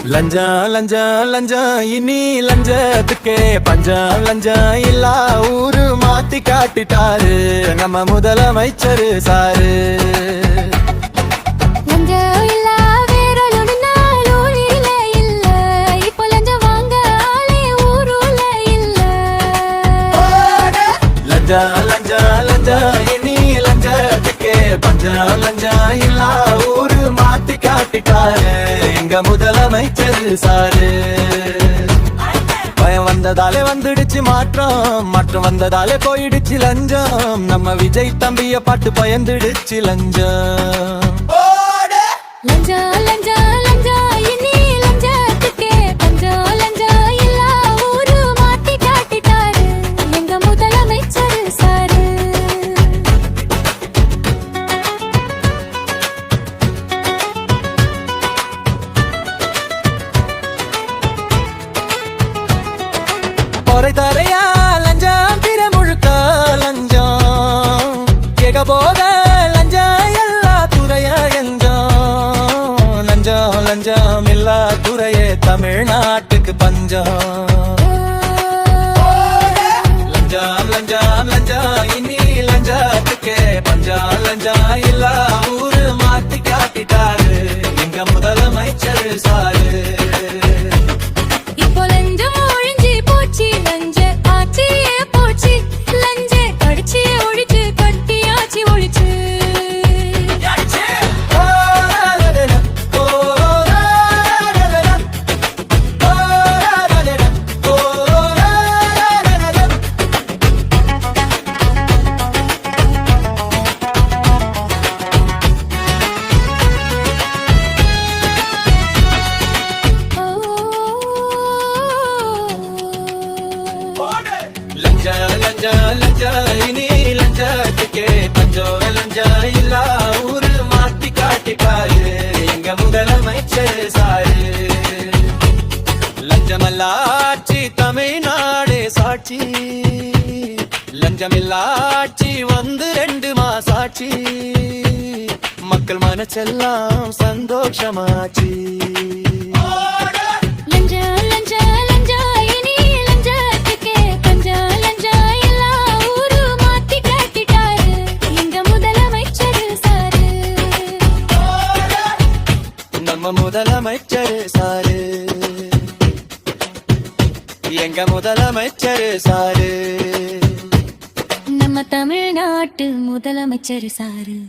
லஞ்சா லஞ்சா லஞ்சா இனி லஞ்சத்துக்கே பஞ்சா லஞ்சா இல்லா ஊரு மாத்தி காட்டிட்டாரு நம்ம முதலமைச்சரு சாரு. லஞ்சா லஞ்சா லஞ்சா இனி லஞ்சத்துக்கே பஞ்சா லஞ்சா இல்லா ஊரு மாத்தி காட்டிட்டாரு எங்க முதலமைச்சர் சாரு. பயம் வந்ததாலே வந்துடுச்சு மாற்றம், மாற்றம் வந்ததாலே போயிடுச்சு லஞ்சம். நம்ம விஜய் தம்பிய பாட்டு பயந்துடுச்சு லஞ்சம். லஞ்சா லஞ்சா லஞ்சா இனி லஞ்சத்துக்கே பஞ்சா லஞ்சா இல்லா ஊரு மாத்தி காட்டிட்டாரு எங்க முதலமைச்சர் சாரு. பொறை தரையா லஞ்சம் பிற முழுக்க லஞ்சம் கேட்க போக லஞ்சம் எல்லா துறைய எஞ்சம். லஞ்சம் லஞ்சம் எல்லா துறையே தமிழ்நாட்டுக்கு பஞ்சம். லஞ்சம் லஞ்சம் லஞ்சம் இனி லஞ்சத்துக்கே பஞ்சா லஞ்சம் எல்லா ஊரு மாத்தி காட்டிட்டாரு எங்க முதலமைச்சர் சாரு. இப்போ லஞ்சம் ஒழிஞ்சு போச்சு, லஞ்ச ஆட்சியே போச்சு, லஞ்ச கடிச்சியே ஒழிச்சு கட்டியாச்சு ஒழிச்சு. லஞ்சா லஞ்சா லஞ்சா இனி லஞ்சத்துக்கே பஞ்சோ லஞ்சா இல்லா ஊரு மாத்தி காட்டிட்டாரு எங்க முதலமைச்சர் சாரு. லஞ்சமல்லாட்சி தமிழ்நாடு சாட்சி, லஞ்சமில்லாட்சி வந்து 2 மாசாட்சி, மக்கள் மனசெல்லாம் சந்தோஷமாச்சு. லஞ்சா லஞ்சா லஞ்சா இனி லஞ்சத்துக்கே பஞ்சா லஞ்சா இல்லா ஊரு மாத்தி காட்டிட்டாரு எங்க முதலமைச்சர் சாரு. நம்ம முதலமைச்சர் சாரு, எங்க முதலமைச்சர் சாரு, நம்ம தமிழ்நாட்டு முதலமைச்சர் சாரு.